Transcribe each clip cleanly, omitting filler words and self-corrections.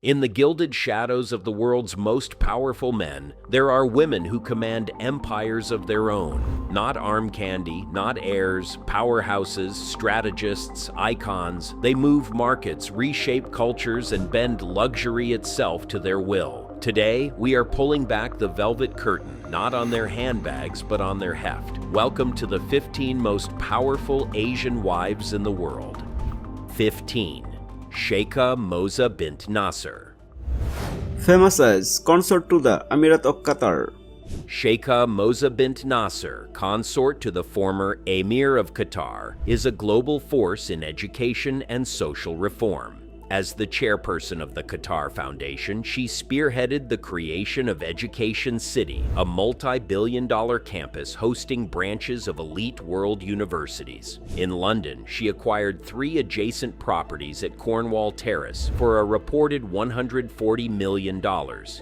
In the gilded shadows of the world's most powerful men, there are women who command empires of their own. Not arm candy, not heirs, powerhouses, strategists, icons. They move markets, reshape cultures, and bend luxury itself to their will. Today, we are pulling back the velvet curtain, not on their handbags, but on their heft. Welcome to the 15 most powerful Asian wives in the world. 15. Sheikha Moza bint Nasser. Famous as consort to the Emirat of Qatar. Sheikha Moza bint Nasser, consort to the former Emir of Qatar, is a global force in education and social reform. As the chairperson of the Qatar Foundation, she spearheaded the creation of Education City, a multi-billion-dollar campus hosting branches of elite world universities. In London, she acquired 3 adjacent properties at Cornwall Terrace for a reported $140 million,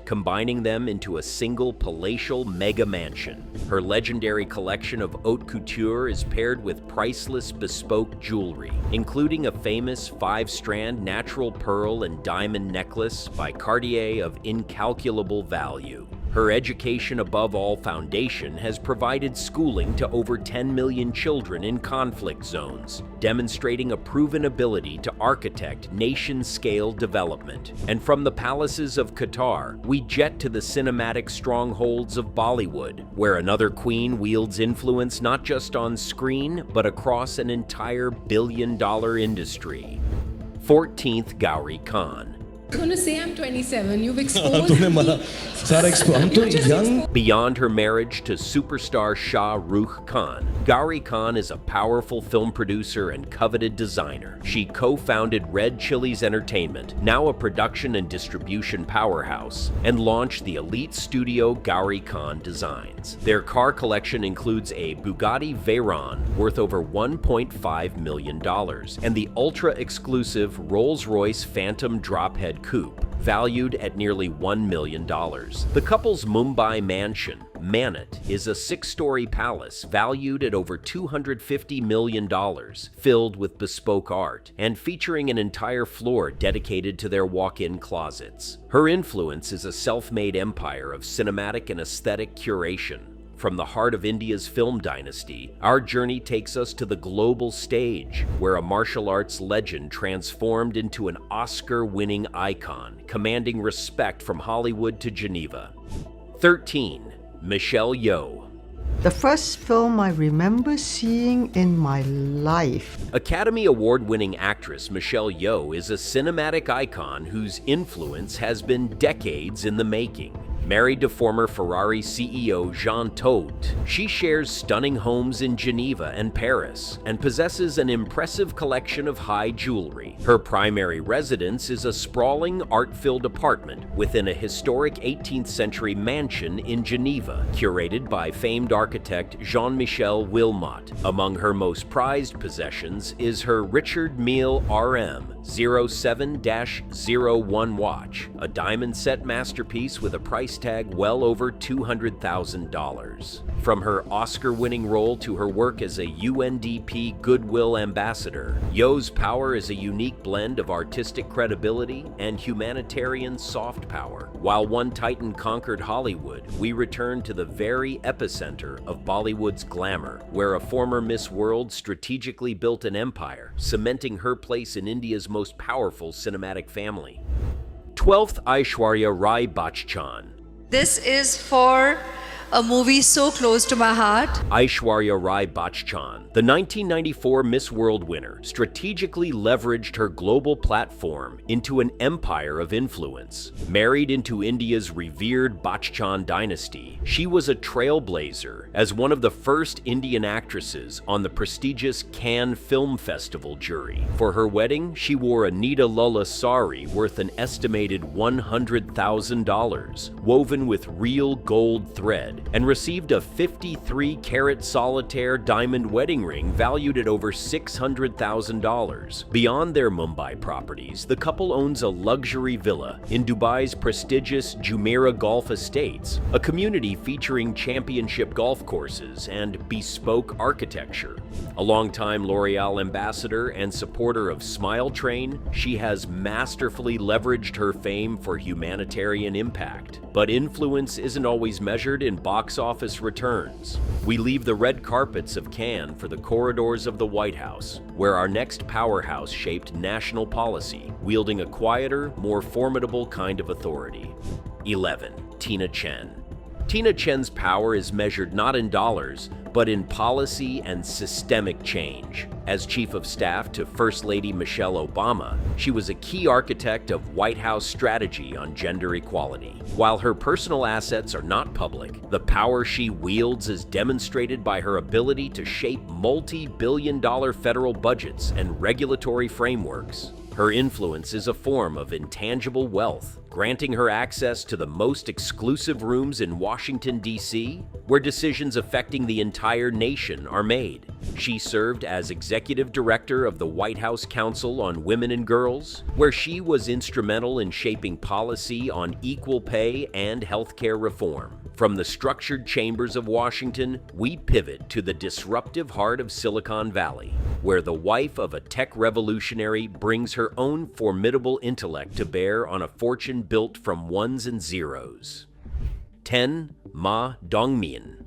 combining them into a single palatial mega mansion. Her legendary collection of haute couture is paired with priceless bespoke jewelry, including a famous 5-strand natural pearl and diamond necklace by Cartier of incalculable value. Her Education Above All Foundation has provided schooling to over 10 million children in conflict zones, demonstrating a proven ability to architect nation-scale development. And from the palaces of Qatar, we jet to the cinematic strongholds of Bollywood, where another queen wields influence not just on screen, but across an entire billion-dollar industry. 14th Gauri Khan. I'm going to say I'm 27. You've exposed me. I'm too young. Beyond her marriage to superstar Shah Rukh Khan, Gauri Khan is a powerful film producer and coveted designer. She co-founded Red Chillies Entertainment, now a production and distribution powerhouse, and launched the elite studio Gauri Khan Designs. Their car collection includes a Bugatti Veyron worth over $1.5 million and the ultra-exclusive Rolls-Royce Phantom Drophead Coupe, valued at nearly $1 million. The couple's Mumbai mansion, Manat, is a 6-story palace valued at over $250 million, filled with bespoke art, and featuring an entire floor dedicated to their walk-in closets. Her influence is a self-made empire of cinematic and aesthetic curation. From the heart of India's film dynasty, our journey takes us to the global stage, where a martial arts legend transformed into an Oscar-winning icon, commanding respect from Hollywood to Geneva. 13. Michelle Yeoh. The first film I remember seeing in my life. Academy Award-winning actress Michelle Yeoh is a cinematic icon whose influence has been decades in the making. Married to former Ferrari CEO Jean Todt, she shares stunning homes in Geneva and Paris and possesses an impressive collection of high jewelry. Her primary residence is a sprawling, art-filled apartment within a historic 18th century mansion in Geneva, curated by famed architect Jean-Michel Wilmot. Among her most prized possessions is her Richard Mille RM 07-01 watch, a diamond-set masterpiece with a price tag well over $200,000. From her Oscar-winning role to her work as a UNDP Goodwill Ambassador, Yeoh's power is a unique blend of artistic credibility and humanitarian soft power. While one titan conquered Hollywood, we return to the very epicenter of Bollywood's glamour, where a former Miss World strategically built an empire, cementing her place in India's most powerful cinematic family. 12th Aishwarya Rai Bachchan. This is for a movie so close to my heart. Aishwarya Rai Bachchan, the 1994 Miss World winner, strategically leveraged her global platform into an empire of influence. Married into India's revered Bachchan dynasty, she was a trailblazer as one of the first Indian actresses on the prestigious Cannes Film Festival jury. For her wedding, she wore a Nita Lulla sari worth an estimated $100,000, woven with real gold thread married and received a 53-carat solitaire diamond wedding ring valued at over $600,000. Beyond their Mumbai properties, the couple owns a luxury villa in Dubai's prestigious Jumeirah Golf Estates, a community featuring championship golf courses and bespoke architecture. A longtime L'Oreal ambassador and supporter of Smile Train, she has masterfully leveraged her fame for humanitarian impact. But influence isn't always measured in box office returns. We leave the red carpets of Cannes for the corridors of the White House, where our next powerhouse shaped national policy, wielding a quieter, more formidable kind of authority. 11. Tina Chen. Tina Chen's power is measured not in dollars, but in policy and systemic change. As Chief of Staff to First Lady Michelle Obama, she was a key architect of White House strategy on gender equality. While her personal assets are not public, the power she wields is demonstrated by her ability to shape multi-billion-dollar federal budgets and regulatory frameworks. Her influence is a form of intangible wealth, granting her access to the most exclusive rooms in Washington, D.C., where decisions affecting the entire nation are made. She served as executive director of the White House Council on Women and Girls, where she was instrumental in shaping policy on equal pay and healthcare reform. From the structured chambers of Washington, we pivot to the disruptive heart of Silicon Valley, where the wife of a tech revolutionary brings her own formidable intellect to bear on a fortune built from ones and zeros. 10. Ma Dongmin.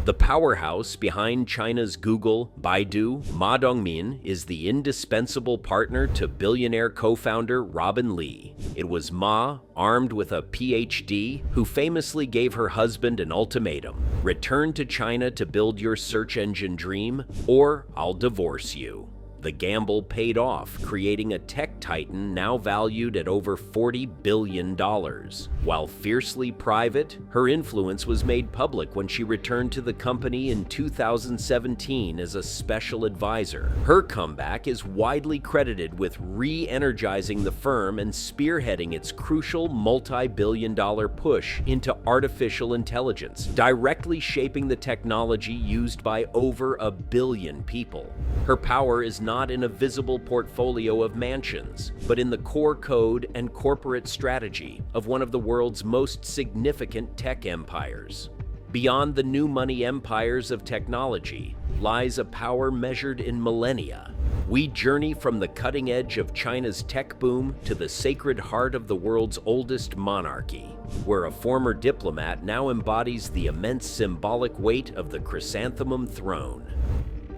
The powerhouse behind China's Google, Baidu, Ma Dongmin is the indispensable partner to billionaire co-founder Robin Li. It was Ma, armed with a PhD, who famously gave her husband an ultimatum: return to China to build your search engine dream, or I'll divorce you. The gamble paid off, creating a tech titan now valued at over $40 billion. While fiercely private, her influence was made public when she returned to the company in 2017 as a special advisor. Her comeback is widely credited with re-energizing the firm and spearheading its crucial multi-billion-dollar push into artificial intelligence, directly shaping the technology used by over 1 billion people. Her power is not in a visible portfolio of mansions, but in the core code and corporate strategy of one of the world's most significant tech empires. Beyond the new money empires of technology lies a power measured in millennia. We journey from the cutting edge of China's tech boom to the sacred heart of the world's oldest monarchy, where a former diplomat now embodies the immense symbolic weight of the chrysanthemum throne.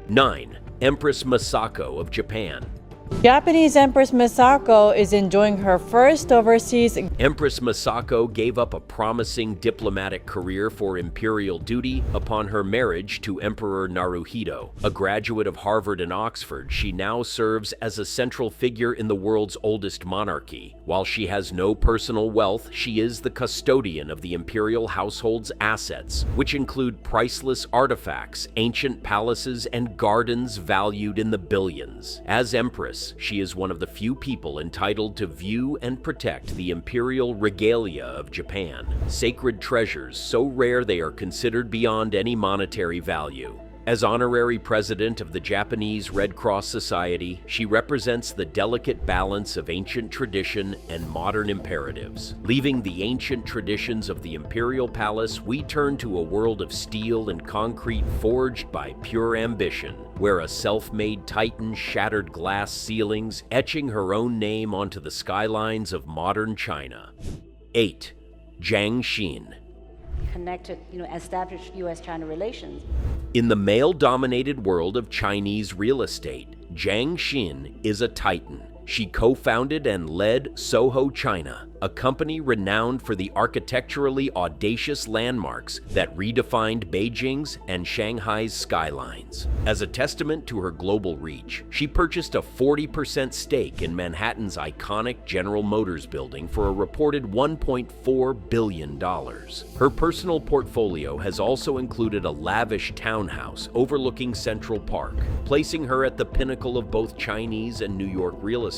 9. Empress Masako of Japan. Japanese Empress Masako is enjoying her first overseas. Empress Masako gave up a promising diplomatic career for imperial duty upon her marriage to Emperor Naruhito. A graduate of Harvard and Oxford, she now serves as a central figure in the world's oldest monarchy. While she has no personal wealth, she is the custodian of the imperial household's assets, which include priceless artifacts, ancient palaces, and gardens valued in the billions. As Empress, she is one of the few people entitled to view and protect the imperial regalia of Japan, sacred treasures so rare they are considered beyond any monetary value. As honorary president of the Japanese Red Cross Society, she represents the delicate balance of ancient tradition and modern imperatives. Leaving the ancient traditions of the imperial palace, we turn to a world of steel and concrete forged by pure ambition, where a self-made titan shattered glass ceilings, etching her own name onto the skylines of modern China. 8. Zhang Xin. Connected, established U.S.-China relations. In the male-dominated world of Chinese real estate, Zhang Xin is a titan. She co-founded and led Soho China, a company renowned for the architecturally audacious landmarks that redefined Beijing's and Shanghai's skylines. As a testament to her global reach, she purchased a 40% stake in Manhattan's iconic General Motors building for a reported $1.4 billion. Her personal portfolio has also included a lavish townhouse overlooking Central Park, placing her at the pinnacle of both Chinese and New York real estate.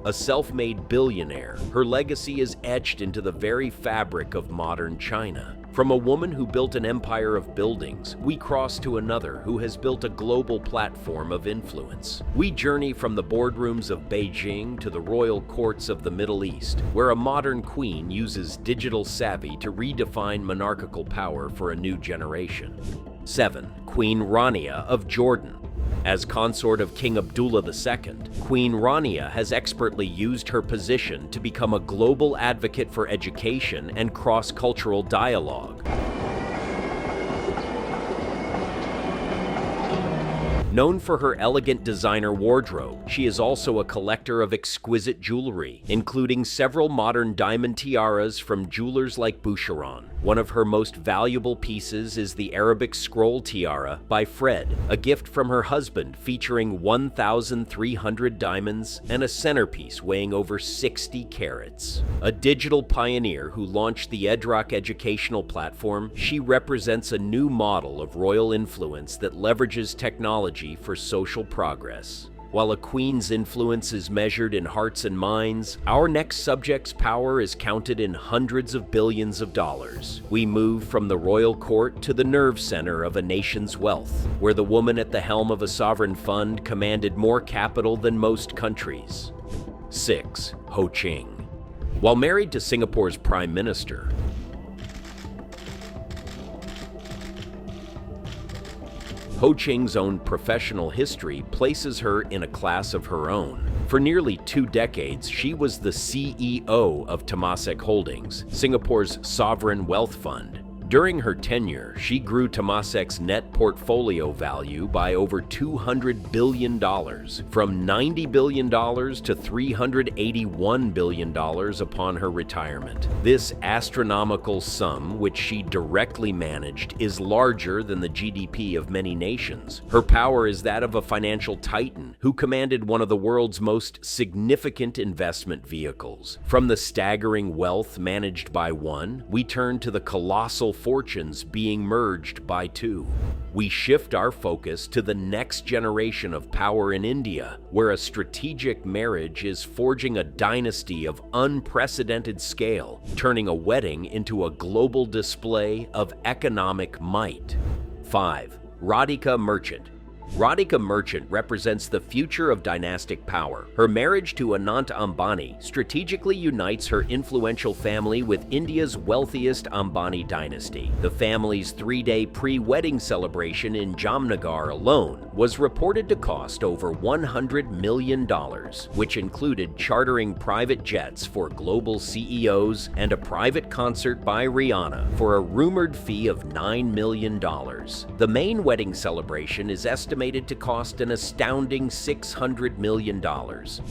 A self-made billionaire, her legacy is etched into the very fabric of modern China. From a woman who built an empire of buildings, we cross to another who has built a global platform of influence. We journey from the boardrooms of Beijing to the royal courts of the Middle East, where a modern queen uses digital savvy to redefine monarchical power for a new generation. 7. Queen Rania of Jordan. As consort of King Abdullah II, Queen Rania has expertly used her position to become a global advocate for education and cross-cultural dialogue. Known for her elegant designer wardrobe, she is also a collector of exquisite jewelry, including several modern diamond tiaras from jewelers like Boucheron. One of her most valuable pieces is the Arabic scroll tiara by Fred, a gift from her husband featuring 1,300 diamonds and a centerpiece weighing over 60 carats. A digital pioneer who launched the Edrock educational platform, she represents a new model of royal influence that leverages technology for social progress. While a queen's influence is measured in hearts and minds, our next subject's power is counted in hundreds of billions of dollars. We move from the royal court to the nerve center of a nation's wealth, where the woman at the helm of a sovereign fund commanded more capital than most countries. 6. Ho Ching. While married to Singapore's Prime Minister, Ho Ching's own professional history places her in a class of her own. For nearly 2 decades, she was the CEO of Temasek Holdings, Singapore's sovereign wealth fund. During her tenure, she grew Temasek's net portfolio value by over $200 billion, from $90 billion to $381 billion upon her retirement. This astronomical sum, which she directly managed, is larger than the GDP of many nations. Her power is that of a financial titan who commanded one of the world's most significant investment vehicles. From the staggering wealth managed by one, we turn to the colossal fortunes being merged by two. We shift our focus to the next generation of power in India, where a strategic marriage is forging a dynasty of unprecedented scale, turning a wedding into a global display of economic might. 5. Radhika Merchant. Radhika Merchant represents the future of dynastic power. Her marriage to Nita Ambani strategically unites her influential family with India's wealthiest Ambani dynasty. The family's 3-day pre-wedding celebration in Jamnagar alone was reported to cost over $100 million, which included chartering private jets for global CEOs and a private concert by Rihanna for a rumored fee of $9 million. The main wedding celebration is estimated to cost an astounding $600 million,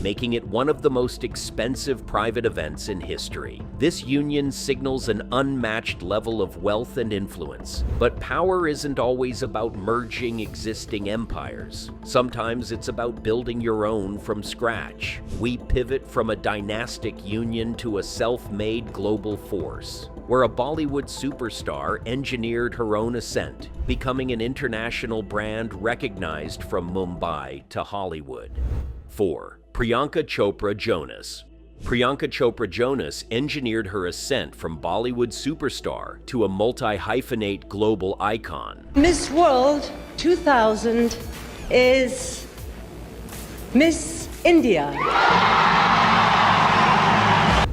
making it one of the most expensive private events in history. This union signals an unmatched level of wealth and influence. But power isn't always about merging existing empires. Sometimes it's about building your own from scratch. We pivot from a dynastic union to a self-made global force, where a Bollywood superstar engineered her own ascent, becoming an international brand recognized from Mumbai to Hollywood. 4. Priyanka Chopra Jonas. Priyanka Chopra Jonas engineered her ascent from Bollywood superstar to a multi-hyphenate global icon. Miss World 2000 is Miss India.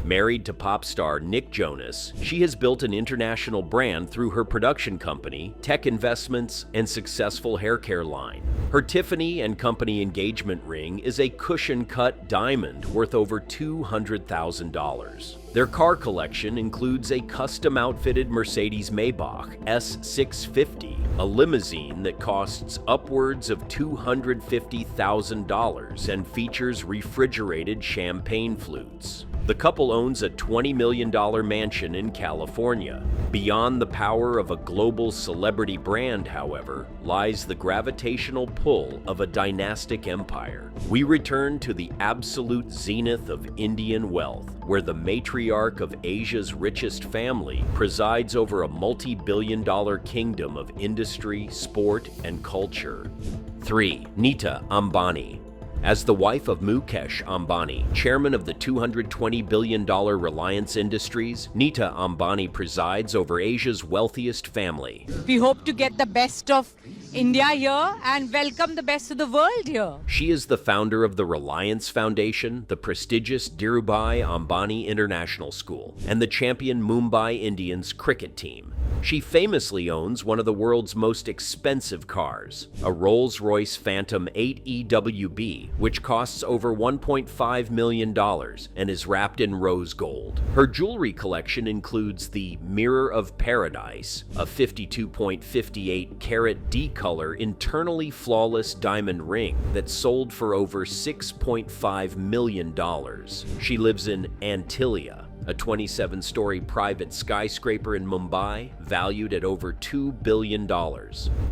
Married to pop star Nick Jonas, she has built an international brand through her production company, tech investments, and successful hair care line. Her Tiffany & Company engagement ring is a cushion-cut diamond worth over $200,000. Their car collection includes a custom-outfitted Mercedes Maybach S650, a limousine that costs upwards of $250,000 and features refrigerated champagne flutes. The couple owns a $20 million mansion in California. Beyond the power of a global celebrity brand, however, lies the gravitational pull of a dynastic empire. We return to the absolute zenith of Indian wealth, where the matriarch of Asia's richest family presides over a multi-billion-dollar kingdom of industry, sport, and culture. 3. Nita Ambani. As the wife of Mukesh Ambani, chairman of the $220 billion Reliance Industries, Nita Ambani presides over Asia's wealthiest family. We hope to get the best of India here and welcome the best of the world here. She is the founder of the Reliance Foundation, the prestigious Dhirubhai Ambani International School, and the champion Mumbai Indians cricket team. She famously owns one of the world's most expensive cars, a Rolls-Royce Phantom 8 EWB, which costs over $1.5 million and is wrapped in rose gold. Her jewelry collection includes the Mirror of Paradise, a 52.58 carat D-color internally flawless diamond ring that sold for over $6.5 million. She lives in Antilia, a 27-story private skyscraper in Mumbai, valued at over $2 billion.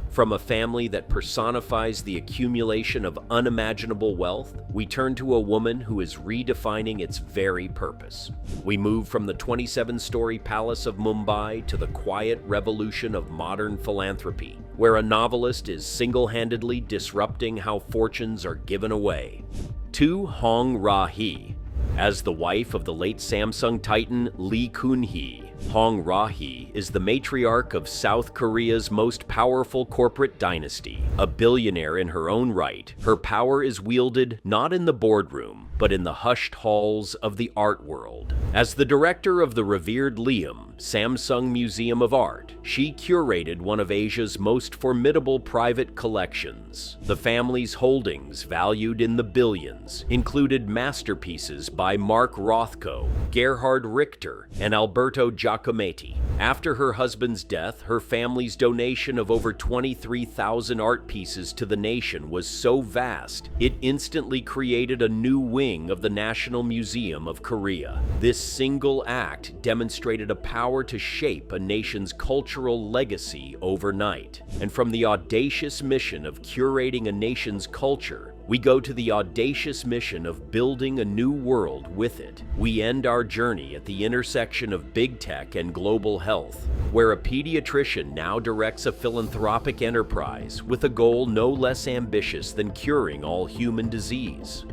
From a family that personifies the accumulation of unimaginable wealth, we turn to a woman who is redefining its very purpose. We move from the 27-story palace of Mumbai to the quiet revolution of modern philanthropy, where a novelist is single-handedly disrupting how fortunes are given away. To Ra-hee. As the wife of the late Samsung titan Lee Kun-hee, Ra-hee is the matriarch of South Korea's most powerful corporate dynasty. A billionaire in her own right, her power is wielded not in the boardroom, but in the hushed halls of the art world. As the director of the revered Samsung Museum of Art, she curated one of Asia's most formidable private collections. The family's holdings, valued in the billions, included masterpieces by Mark Rothko, Gerhard Richter, and Alberto Giacometti. After her husband's death, her family's donation of over 23,000 art pieces to the nation was so vast, it instantly created a new wing of the National Museum of Korea. This single act demonstrated a power to shape a nation's cultural legacy overnight. And from the audacious mission of curating a nation's culture, we go to the audacious mission of building a new world with it. We end our journey at the intersection of big tech and global health, where a pediatrician now directs a philanthropic enterprise with a goal no less ambitious than curing all human disease.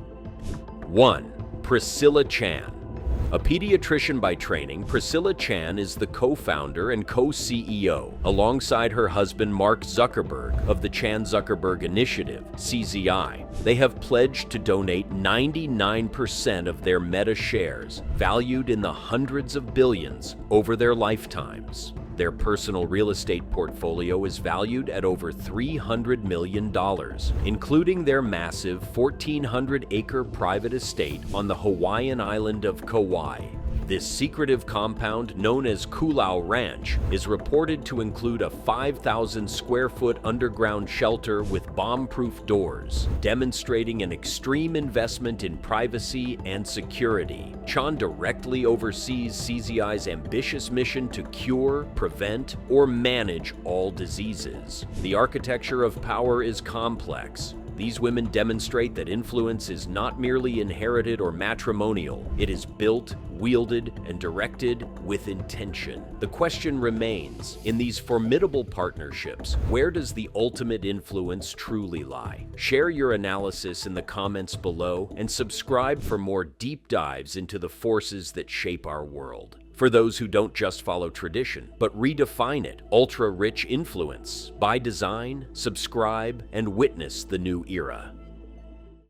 1. Priscilla Chan. A pediatrician by training, Priscilla Chan is the co-founder and co-CEO, alongside her husband Mark Zuckerberg, of the Chan-Zuckerberg Initiative, CZI. They have pledged to donate 99% of their Meta shares, valued in the hundreds of billions, over their lifetimes. Their personal real estate portfolio is valued at over $300 million, including their massive 1,400-acre private estate on the Hawaiian island of Kauai. This secretive compound, known as Kulau Ranch, is reported to include a 5,000-square-foot underground shelter with bomb-proof doors, demonstrating an extreme investment in privacy and security. Chan directly oversees CZI's ambitious mission to cure, prevent, or manage all diseases. The architecture of power is complex. These women demonstrate that influence is not merely inherited or matrimonial, it is built, wielded, and directed with intention. The question remains, in these formidable partnerships, where does the ultimate influence truly lie? Share your analysis in the comments below and subscribe for more deep dives into the forces that shape our world. For those who don't just follow tradition, but redefine it, ultra-rich influence. By design, subscribe, and witness the new era.